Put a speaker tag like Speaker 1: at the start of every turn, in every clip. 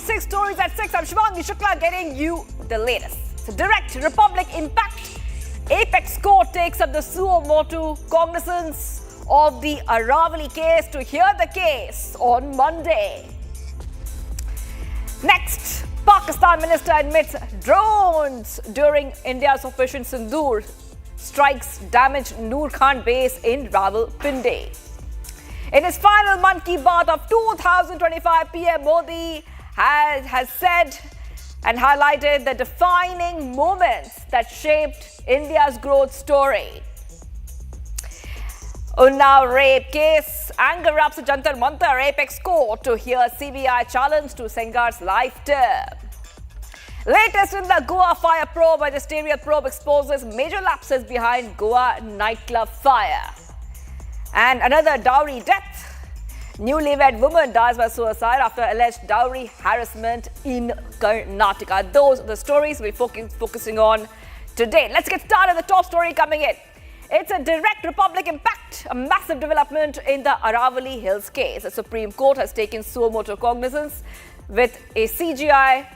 Speaker 1: 6 stories at 6. I'm Shivangi Shukla getting you the latest. So direct Republic impact. Apex Court takes up the suo motu cognizance of the Aravalli case to hear the case on Monday. Next, Pakistan minister admits drones during India's Operation Sindoor strikes damaged Noor Khan base in Rawalpindi. In his final Mann Ki Baat of 2025, PM Modi has said and highlighted the defining moments that shaped India's growth story. Unnao rape case, anger erupts at Jantar Mantar Apex Court to hear CBI challenge to Sengar's life term. Latest in the Goa fire probe, Magisterial probe exposes major lapses behind Goa nightclub fire. And another Dowry death. Newlywed woman dies by suicide after alleged dowry harassment in Karnataka. Those are the stories we're focusing on today. Let's get started. The top story coming in. It's a direct Republic impact, a massive development in the Aravali Hills case. The Supreme Court has taken suo motu cognizance with a CJI-led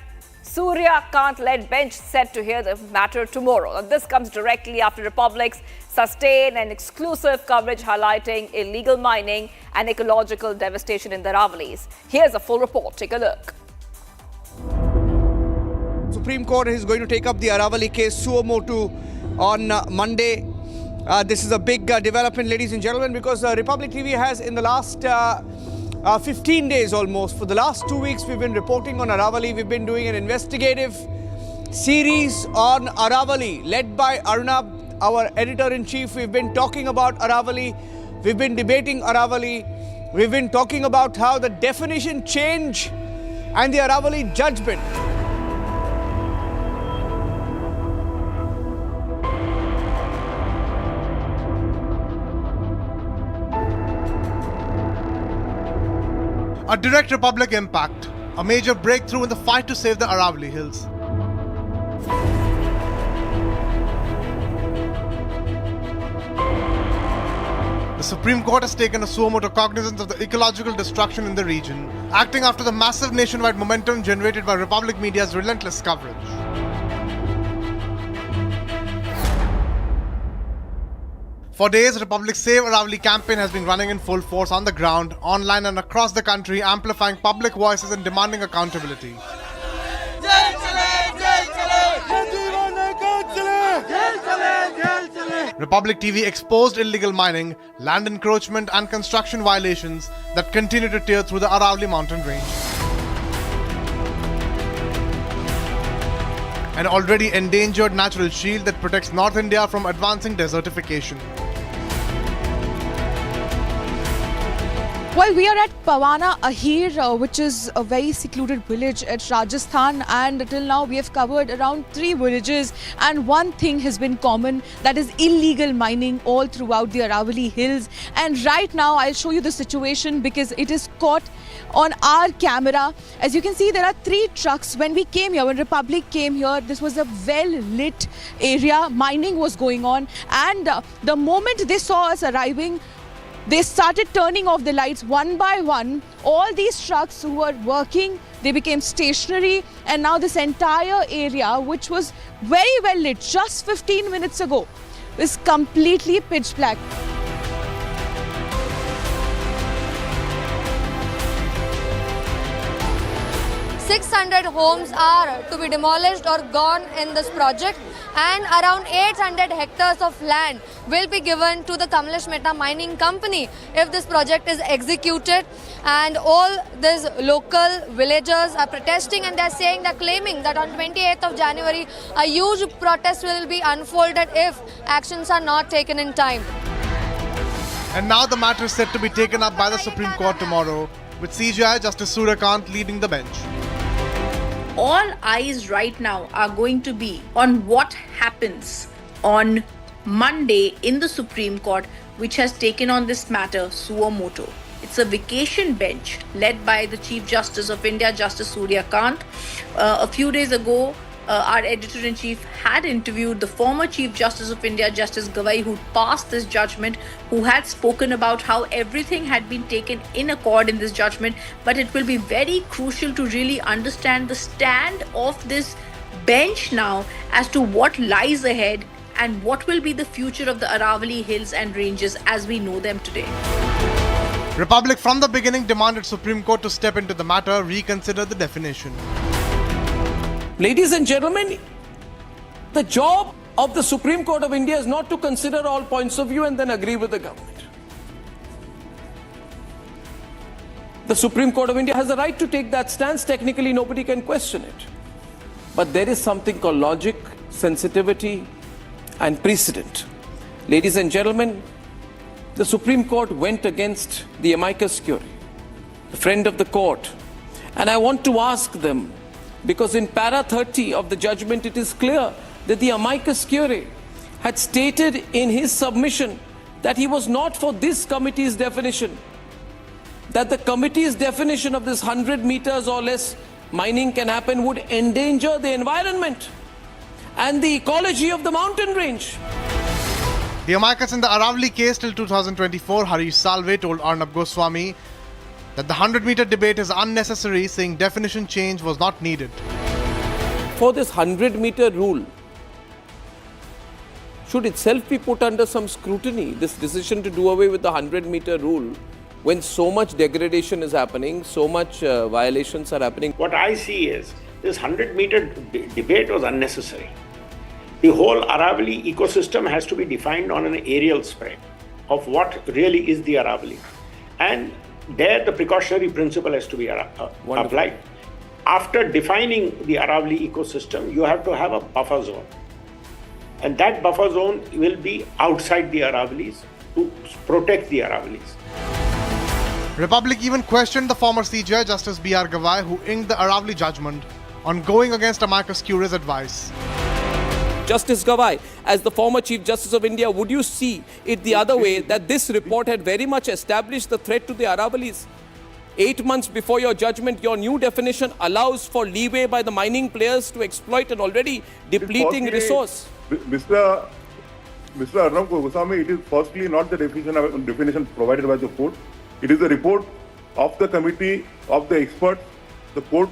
Speaker 1: bench set to hear the matter tomorrow. Now, this comes directly after Republic's sustained and exclusive coverage highlighting illegal mining and ecological devastation in the Aravallis. Here's a full report. Take a look.
Speaker 2: Supreme Court is going to take up the Aravalli case suo motu on Monday. This is a big development, ladies and gentlemen, because Republic TV has in the last 15 days almost, for the last 2 weeks, we've been reporting on Aravalli. We've been doing an investigative series on Aravalli, led by Arnab, our editor-in-chief. We've been talking about Aravalli. We've been debating Aravalli. We've been talking about how the definition change and the Aravalli judgment.
Speaker 3: A direct Republic impact, a major breakthrough in the fight to save the Aravali Hills. The Supreme Court has taken a suo motu cognizance of the ecological destruction in the region, acting after the massive nationwide momentum generated by Republic Media's relentless coverage. For days, Republic's Save Aravali campaign has been running in full force on the ground, online and across the country, amplifying public voices and demanding accountability. Republic TV exposed illegal mining, land encroachment and construction violations that continue to tear through the Aravali mountain range. An already endangered natural shield that protects North India from advancing desertification.
Speaker 4: Well, we are at Pawana Ahir, which is a very secluded village at Rajasthan, and till now we have covered around 3 villages, and one thing has been common, that is illegal mining all throughout the Aravali Hills. And right now I'll show you the situation because it is caught on our camera. As you can see, there are 3 trucks. When we came here, when Republic came here, this was a well-lit area. Mining was going on, and the moment they saw us arriving, they started turning off the lights one by one. All these trucks who were working, they became stationary, and now this entire area, which was very well lit just 15 minutes ago, is completely pitch black.
Speaker 5: 600 homes are to be demolished or gone in this project, and around 800 hectares of land will be given to the Kamlesh Mehta Mining Company if this project is executed. And all these local villagers are protesting, and they're claiming that on 28th of January a huge protest will be unfolded if actions are not taken in time.
Speaker 3: And now the matter is set to be taken up by the Supreme Court tomorrow, with CJI Justice Surya leading the bench.
Speaker 6: All eyes right now are going to be on what happens on Monday in the Supreme Court, which has taken on this matter suo motu. It's a vacation bench led by the Chief Justice of India, Justice Surya Kant. A few days ago, our editor-in-chief had interviewed the former Chief Justice of India, Justice Gawai, who passed this judgment, who had spoken about how everything had been taken in accord in this judgment. But it will be very crucial to really understand the stand of this bench now as to what lies ahead and what will be the future of the Aravali Hills and ranges as we know them today.
Speaker 3: Republic from the beginning demanded Supreme Court to step into the matter, reconsider the definition.
Speaker 7: Ladies and gentlemen, the job of the Supreme Court of India is not to consider all points of view and then agree with the government. The Supreme Court of India has a right to take that stance. Technically, nobody can question it. But there is something called logic, sensitivity, and precedent. Ladies and gentlemen, the Supreme Court went against the amicus curiae, the friend of the court. And I want to ask them, because in para 30 of the judgment, it is clear that the amicus curiae had stated in his submission that he was not for this committee's definition, that the committee's definition of this 100 meters or less mining can happen would endanger the environment and the ecology of the mountain range.
Speaker 3: The amicus in the Aravali case till 2024, Harish Salve told Arnab Goswami that the 100-meter debate is unnecessary, saying definition change was not needed.
Speaker 7: For this 100-meter rule should itself be put under some scrutiny, this decision to do away with the 100-meter rule, when so much degradation is happening, so much violations are happening.
Speaker 8: What I see is this 100-meter debate was unnecessary. The whole Aravali ecosystem has to be defined on an aerial spread of what really is the Aravali. And there the precautionary principle has to be applied. After defining the Aravali ecosystem, you have to have a buffer zone. And that buffer zone will be outside the Aravalis to protect the Aravalis.
Speaker 3: Republic even questioned the former CJI, Justice B.R. Gawai, who inked the Aravali judgment on going against amicus curiae's advice.
Speaker 7: Justice Gawai, as the former Chief Justice of India, would you see it the other way, that this report had very much established the threat to the Aravalis? 8 months before your judgment, your new definition allows for leeway by the mining players to exploit an already depleting resource.
Speaker 9: Mr. Arnab Goswami, it is firstly not the definition provided by the court. It is a report of the committee of the experts. The court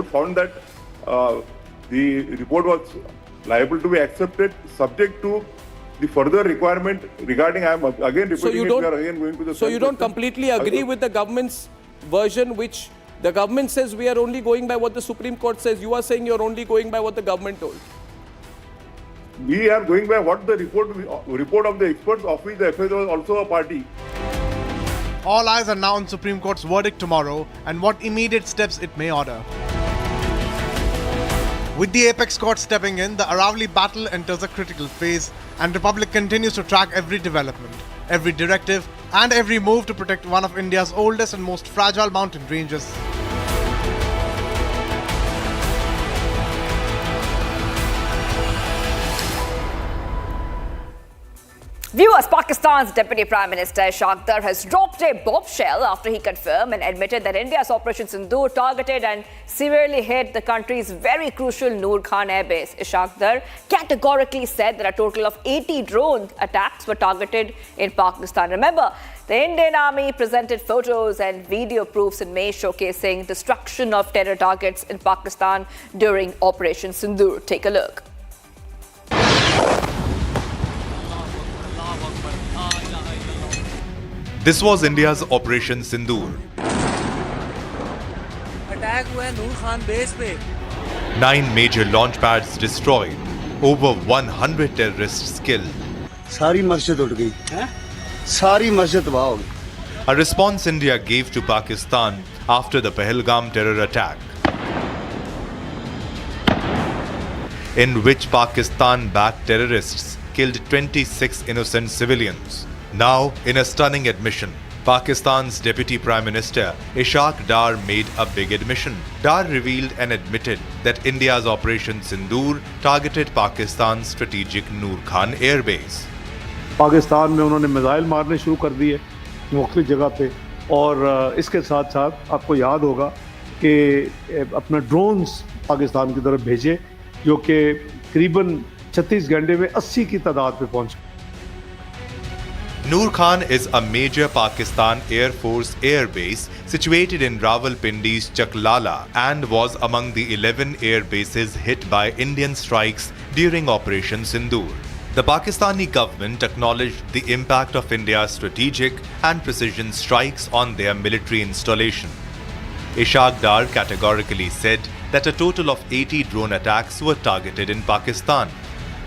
Speaker 9: found that the report was liable to be accepted subject to the further requirement regarding, I am again repeating we are again going to the...
Speaker 7: So you don't completely agree with the government's version, which the government says we are only going by what the Supreme Court says. You are saying you're only going by what the government told.
Speaker 9: We are going by what the report of the experts, of which the FA was also a party.
Speaker 3: All eyes are now on Supreme Court's verdict tomorrow and what immediate steps it may order. With the apex court stepping in, the Aravali battle enters a critical phase, and Republic continues to track every development, every directive, and every move to protect one of India's oldest and most fragile mountain ranges.
Speaker 1: Viewers, Pakistan's Deputy Prime Minister Ishaq Dar has dropped a bombshell after he confirmed and admitted that India's Operation Sindoor targeted and severely hit the country's very crucial Noor Khan Air Base. Ishaq Dar categorically said that a total of 80 drone attacks were targeted in Pakistan. Remember, the Indian Army presented photos and video proofs in May showcasing destruction of terror targets in Pakistan during Operation Sindoor. Take a look.
Speaker 10: This was India's Operation Sindoor.
Speaker 11: Attack हुआ है नूर Khan base पे.
Speaker 10: 9 major launch pads destroyed. Over 100 terrorists killed.
Speaker 12: सारी मस्जिद उड़ गई. सारी मस्जिद तबाह हो गई.
Speaker 10: A response India gave to Pakistan after the Pahalgam terror attack, in which Pakistan-backed terrorists killed 26 innocent civilians. Now, in a stunning admission, Pakistan's Deputy Prime Minister Ishaq Dar made a big admission. Dar revealed and admitted that India's Operation Sindoor targeted Pakistan's strategic Noor Khan Air Base.
Speaker 9: Pakistan में उन्होंने missile मारने शुरू कर दिए मुख्तलिफ जगह पे, और इसके साथ साथ आपको याद होगा कि अपना ड्रोन्स पाकिस्तान की तरफ भेजे
Speaker 13: जो कि करीबन 36 घंटे में 80 की तादाद पे पहुंच गए।
Speaker 10: Noor Khan is a major Pakistan Air Force air base situated in Rawalpindi's Chaklala and was among the 11 air bases hit by Indian strikes during Operation Sindoor. The Pakistani government acknowledged the impact of India's strategic and precision strikes on their military installation. Ishaq Dar categorically said that a total of 80 drone attacks were targeted in Pakistan.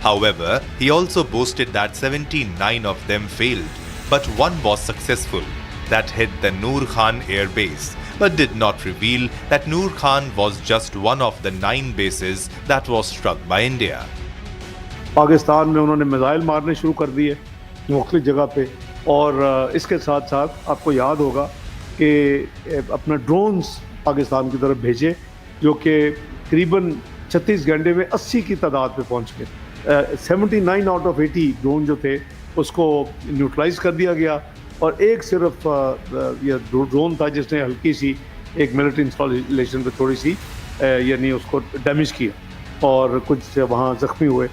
Speaker 10: However, he also boasted that 79 of them failed, but one was successful, that hit the Noor Khan air base, but did not reveal that Noor Khan was just one of the 9 bases that was struck by India.
Speaker 13: Pakistan में उन्होंने missile मारने शुरू कर दिए मुख्तलिफ जगह पे, और इसके साथ साथ आपको याद होगा कि अपना ड्रोन्स पाकिस्तान की तरफ भेजे, जो कि करीबन 36 घंटे में 80 की तादाद पे पहुंच गए। 79 आउट ऑफ 80 ड्रोन जो थे उसको न्यूट्रलाइज कर दिया गया, और एक सिर्फ ये ड्रोन था जिसने हल्की सी एक मिलिट्री इंस्टॉलेशन पे थोड़ी सी यानी उसको डैमेज किया और कुछ वहाँ जख्मी हुए।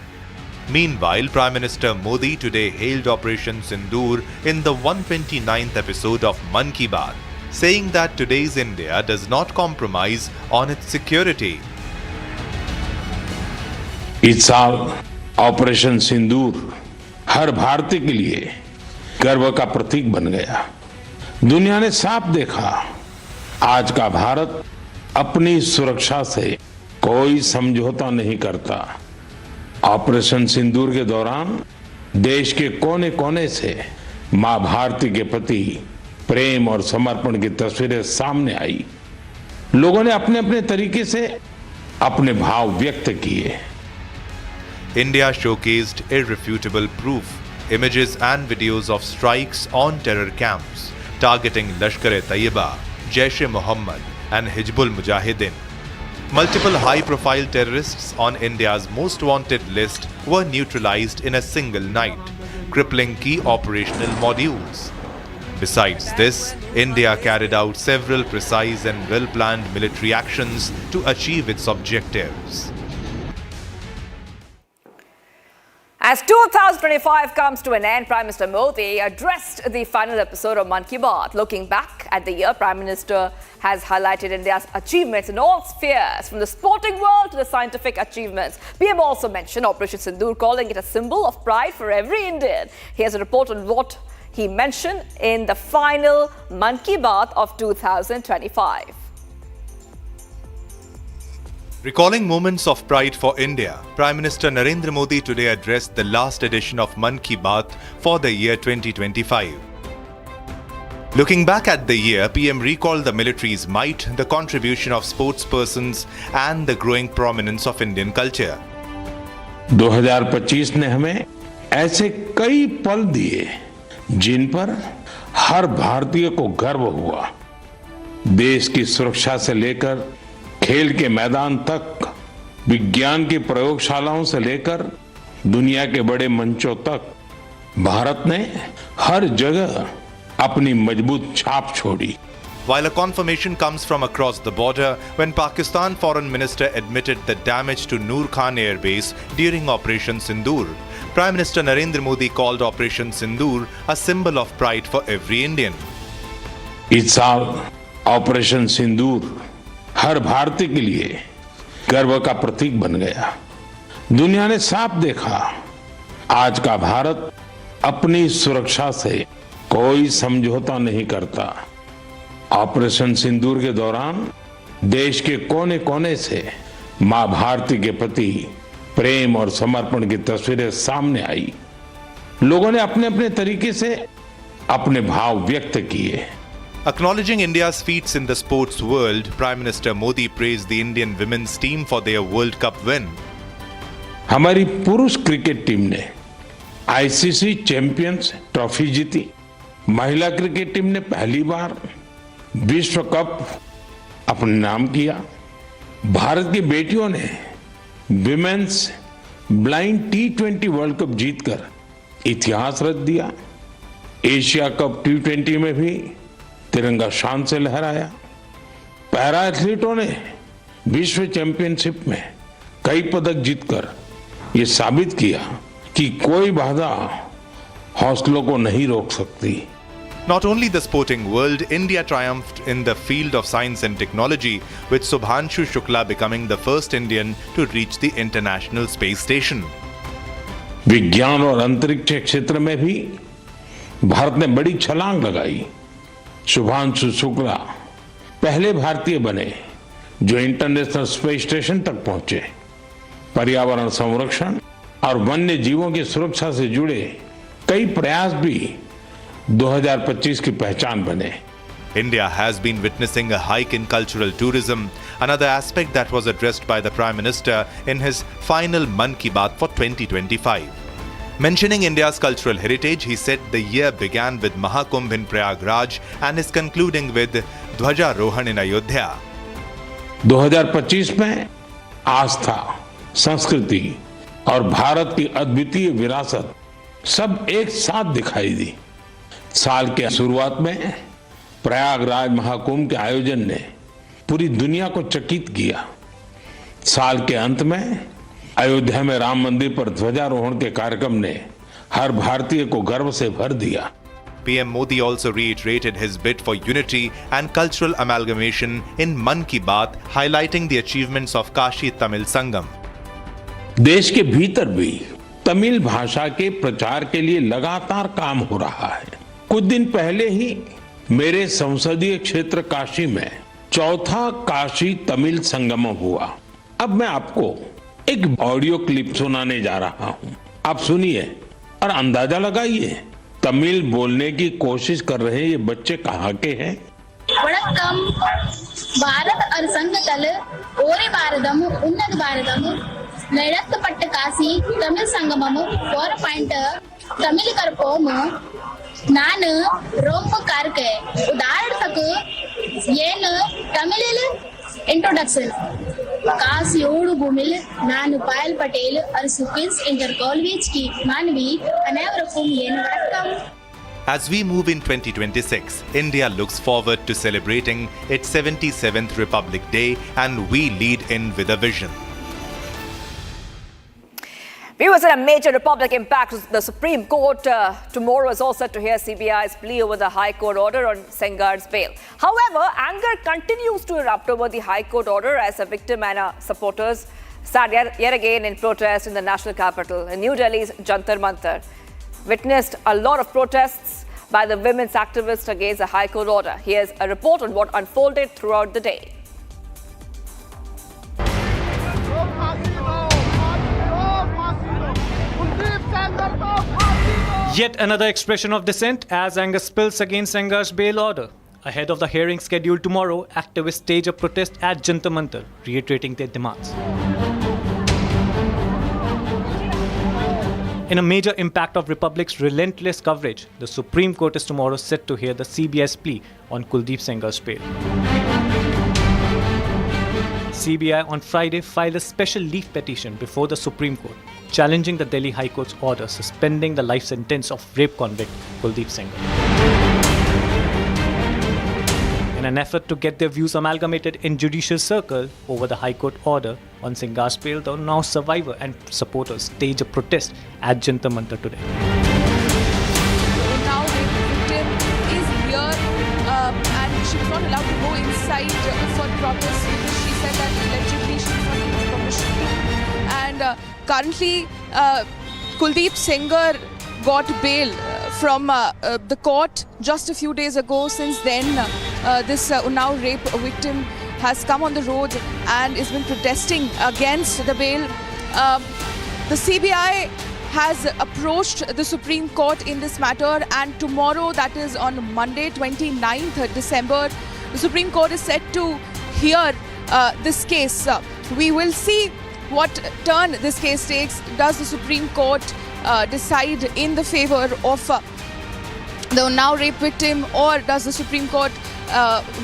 Speaker 10: Meanwhile, Prime Minister Modi today hailed Operation Sindoor in the 129th episode of Mann Ki Baat, saying that today's India does not compromise on its security.
Speaker 14: इस साल ऑपरेशन सिंदूर हर भारतीय के लिए गर्व का प्रतीक बन गया। दुनिया ने साफ देखा, आज का भारत अपनी सुरक्षा से कोई समझौता नहीं करता। ऑपरेशन सिंदूर के दौरान देश के कोने कोने से मां भारती के प्रति प्रेम और समर्पण की तस्वीरें सामने आई। लोगों ने अपने अपने तरीके से अपने भाव व्यक्त किए।
Speaker 10: India showcased irrefutable proof, images and videos of strikes on terror camps targeting Lashkar-e-Taiba, Jaish-e-Mohammed and Hizbul Mujahideen. Multiple high-profile terrorists on India's most wanted list were neutralized in a single night, crippling key operational modules. Besides this, India carried out several precise and well-planned military actions to achieve its objectives.
Speaker 1: As 2025 comes to an end, Prime Minister Modi addressed the final episode of Mann Ki Baat. Looking back at the year, Prime Minister has highlighted India's achievements in all spheres, from the sporting world to the scientific achievements. PM also mentioned Operation Sindoor, calling it a symbol of pride for every Indian. Here's a report on what he mentioned in the final Mann Ki Baat of 2025.
Speaker 10: Recalling moments of pride for India, Prime Minister Narendra Modi today addressed the last edition of Mann Ki Baat for the year 2025. Looking back at the year, PM recalled the military's might, the contribution of sportspersons and the growing prominence of Indian culture.
Speaker 14: 2025 ने हमें ऐसे कई पल दिए जिन पर हर भारतीय को गर्व हुआ। देश की सुरक्षा से लेकर खेल के मैदान तक, विज्ञान की प्रयोगशालाओं से लेकर दुनिया के बड़े मंचों तक भारत ने हर जगह अपनी मजबूत छाप छोड़ी।
Speaker 10: While a confirmation comes from across the border when Pakistan Foreign Minister admitted the damage to Noor Khan Air Base during Operation Sindoor, Prime Minister Narendra Modi called Operation Sindoor a symbol of pride for every Indian.
Speaker 14: इस साल operation सिंदूर हर भारतीय के लिए गर्व का प्रतीक बन गया। दुनिया ने साफ देखा, आज का भारत अपनी सुरक्षा से कोई समझौता नहीं करता। ऑपरेशन सिंदूर के दौरान देश के कोने कोने से मां भारती के प्रति प्रेम और समर्पण की तस्वीरें सामने आई। लोगों ने अपने अपने तरीके से अपने भाव व्यक्त किए।
Speaker 10: Acknowledging India's feats in the sports world, Prime Minister Modi praised the Indian women's team for their World Cup win.
Speaker 14: हमारी पुरुष क्रिकेट टीम ने आईसीसी चैंपियंस ट्रॉफी जीती। महिला क्रिकेट टीम ने पहली बार विश्व कप अपने नाम किया। भारत की बेटियों ने women's blind T20 world cup जीतकर इतिहास रच दिया। एशिया कप T20 में भी तिरंगा शान से लहराया। पैरा एथलीटों ने विश्व चैंपियनशिप में कई पदक जीतकर ये साबित किया कि कोई बाधा हौसलों को नहीं रोक सकती।
Speaker 10: Not only the sporting world, India triumphed in the field of science and technology, with Subhanshu Shukla becoming the first Indian to reach the International Space Station.
Speaker 14: विज्ञान और अंतरिक्ष क्षेत्र में भी भारत ने बड़ी छलांग लगाई। शुभांशु शुक्ला पहले भारतीय बने जो इंटरनेशनल स्पेस स्टेशन तक पहुंचे। पर्यावरण संरक्षण और वन्य जीवों की सुरक्षा से जुड़े कई प्रयास भी 2025 की पहचान बने।
Speaker 10: India has been witnessing a hike in cultural tourism, another aspect that was addressed by the Prime Minister in his final Mann Ki Baat for 2025. Mentioning India's cultural heritage, he said the year began with Mahakumbh in Prayagraj and is concluding with Dhwajarohan in Ayodhya.
Speaker 14: 2025 में आस्था, संस्कृति और भारत की अद्वितीय विरासत सब एक साथ दिखाई दी। साल के शुरुआत में प्रयागराज महाकुंभ के आयोजन ने पूरी दुनिया को चकित किया। साल के अंत में अयोध्या में राम मंदिर पर ध्वजारोहण के कार्यक्रम ने हर भारतीय को गर्व से भर दिया।
Speaker 10: PM Modi also reiterated his bid for unity and cultural amalgamation in Mann Ki Baat, highlighting the achievements of Kashi Tamil Sangam.
Speaker 14: देश के भीतर भी तमिल भाषा के प्रचार के लिए लगातार काम हो रहा है। कुछ दिन पहले ही मेरे संसदीय क्षेत्र काशी में चौथा काशी तमिल संगमम हुआ। अब मैं आपको एक ऑडियो क्लिप सुनाने जा रहा हूं। आप सुनिए और अंदाजा लगाइए तमिल बोलने की कोशिश कर रहे ये बच्चे कहाँ के हैं।
Speaker 15: वणक्कम भारत और संगतल ओरे भारतम उन्नत भारतम ನಡೆಸಲ್ಪಟ್ಟ ಕಾಶಿ ತಮಿಳ್ ಸಂಗಮಂ 4 ತಮಿಳ್ ಕರ್ಪೋಮ್ ನಾನು ரொம்ப ಕಾರ್ಕೆ ಉದಾಹರಣಕ್ಕೆ ಏನು ತಮಿಳಿಲ್ इंट्रोडक्शन काशी ओडू भूमिल नानु पायल पटेल और सुकिल्स इंटर कॉलेज की मानवी अनेवरकुम येन वणक्कम।
Speaker 10: As we move in 2026, India looks forward to celebrating its 77th Republic Day, and we lead in with a vision.
Speaker 1: Viewers, in a major Republic impact, the Supreme Court tomorrow is all set to hear CBI's plea over the High Court order on Sengar's bail. However, anger continues to erupt over the High Court order as a victim and her supporters sat yet again in protest in the national capital. In New Delhi's Jantar Mantar witnessed a lot of protests by the women's activists against the High Court order. Here's a report on what unfolded throughout the day.
Speaker 16: Yet another expression of dissent as anger spills against Sengar's bail order. Ahead of the hearing scheduled tomorrow, activists stage a protest at Jantar Mantar, reiterating their demands. In a major impact of Republic's relentless coverage, the Supreme Court is tomorrow set to hear the CBI's plea on Kuldeep Sengar's bail. CBI on Friday filed a special leave petition before the Supreme Court, challenging the Delhi High Court's order suspending the life sentence of rape convict Kuldeep Sengar. In an effort to get their views amalgamated in judicial circle over the High Court order on Sengar's bail, the Unnao survivor and supporters staged a protest at Jantar Mantar today.
Speaker 4: Now the victim is here and she was not allowed to go inside for protest because she said that allegedly she was not given permission to. And currently Kuldeep Sengar got bail from the court just a few days ago. Since then this Unnao rape victim has come on the road and has been protesting against the bail. The CBI has approached the Supreme Court in this matter, and tomorrow, that is on Monday 29th December, the Supreme Court is set to hear this case. We will see what turn this case takes. Does the Supreme Court decide in the favor of the Unnao rape victim, or does the Supreme Court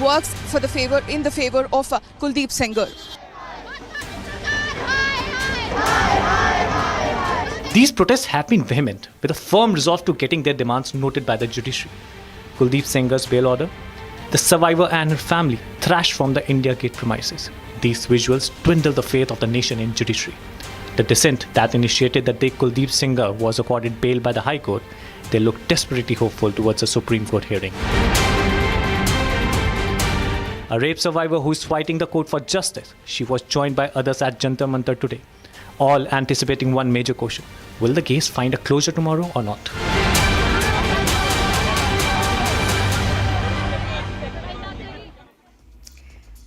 Speaker 4: works for the favor in the favor of Kuldeep Sengar?
Speaker 16: These protests have been vehement, with a firm resolve to getting their demands noted by the judiciary. Kuldeep Sengar's bail order, the survivor and her family thrashed from the India Gate premises. These visuals dwindle the faith of the nation in judiciary. The dissent that initiated the day Kuldeep Singh was accorded bail by the High Court, they look desperately hopeful towards a Supreme Court hearing. A rape survivor who is fighting the court for justice, she was joined by others at Jantar Mantar today, all anticipating one major question: will the case find a closure tomorrow or not?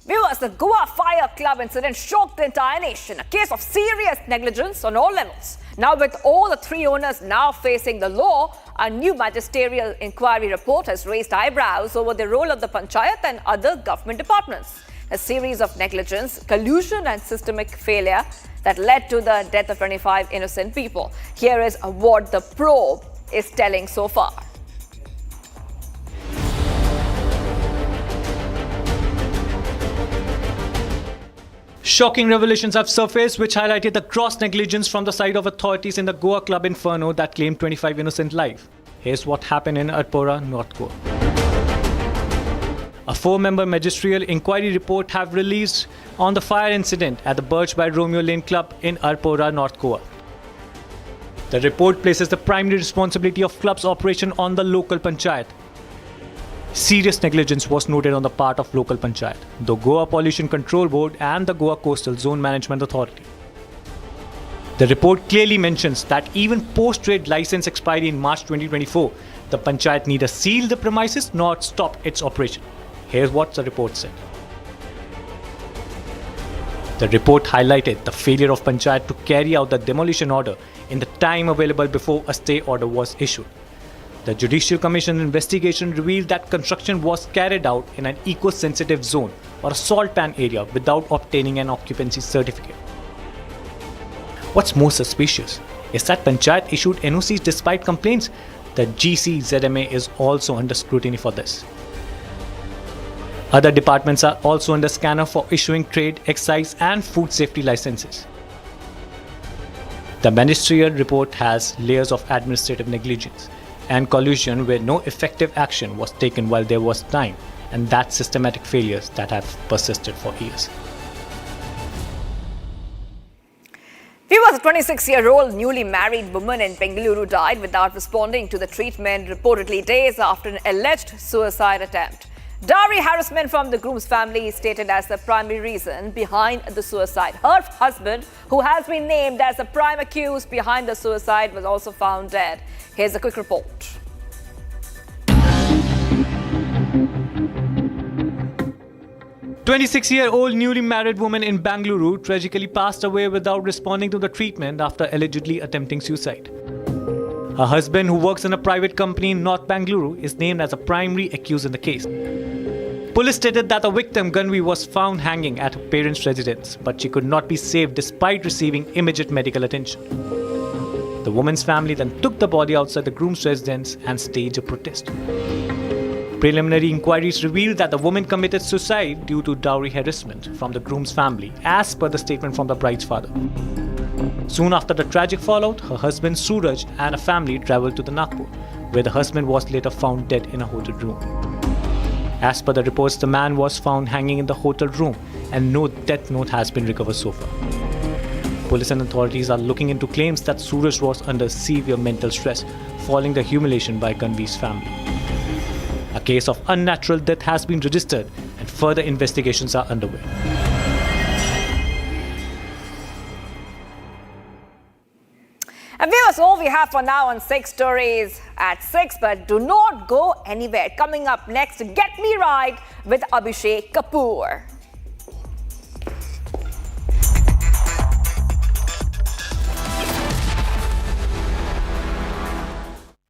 Speaker 1: Viewers, the Goa Fire Club incident shocked the entire nation. A case of serious negligence on all levels. Now, with all the three owners now facing the law, a new magisterial inquiry report has raised eyebrows over the role of the panchayat and other government departments. A series of negligence, collusion and systemic failure that led to the death of 25 innocent people. Here is what the probe is telling so far.
Speaker 16: Shocking revelations have surfaced which highlighted the gross negligence from the side of authorities in the Goa club Inferno that claimed 25 innocent lives. Here's what happened in Arpora, North Goa. A 4-member magisterial inquiry report have released on the fire incident at the Birch by Romeo Lane Club in Arpora, North Goa. The report places the primary responsibility of club's operation on the local panchayat. Serious negligence was noted on the part of local panchayat, the Goa Pollution Control Board and the Goa Coastal Zone Management Authority. The report clearly mentions that even post-trade license expiry in March 2024, the panchayat neither sealed the premises nor stopped its operation. Here's what the report said. The report highlighted the failure of panchayat to carry out the demolition order in the time available before a stay order was issued. The Judicial Commission investigation revealed that construction was carried out in an eco-sensitive zone or a salt pan area without obtaining an occupancy certificate. What's more suspicious is that Panchayat issued NOCs despite complaints. The GCZMA is also under scrutiny for this. Other departments are also under scanner for issuing trade, excise and food safety licenses. The ministerial report has layers of administrative negligence and collusion where no effective action was taken while there was time, and that's systematic failures that have persisted for years.
Speaker 1: Viewers, a 26-year-old newly married woman in Bengaluru died without responding to the treatment, reportedly days after an alleged suicide attempt. Dowry harassment from the groom's family is stated as the primary reason behind the suicide. Her husband, who has been named as the prime accused behind the suicide, was also found dead. Here's a quick report.
Speaker 16: A 26-year-old newly married woman in Bengaluru tragically passed away without responding to the treatment after allegedly attempting suicide. Her husband, who works in a private company in North Bengaluru, is named as a primary accused in the case. Police stated that the victim, Ganvi, was found hanging at her parents' residence, but she could not be saved despite receiving immediate medical attention. The woman's family then took the body outside the groom's residence and staged a protest. Preliminary inquiries revealed that the woman committed suicide due to dowry harassment from the groom's family, as per the statement from the bride's father. Soon after the tragic fallout, her husband Suraj and a family travelled to the Nagpur, where the husband was later found dead in a hotel room. As per the reports, the man was found hanging in the hotel room and no death note has been recovered so far. Police and authorities are looking into claims that Suraj was under severe mental stress following the humiliation by Ganvi's family. A case of unnatural death has been registered and further investigations are underway.
Speaker 1: And viewers, all we have for now on 6 Stories at 6, but do not go anywhere. Coming up next, Get Me Right with Abhishek Kapoor.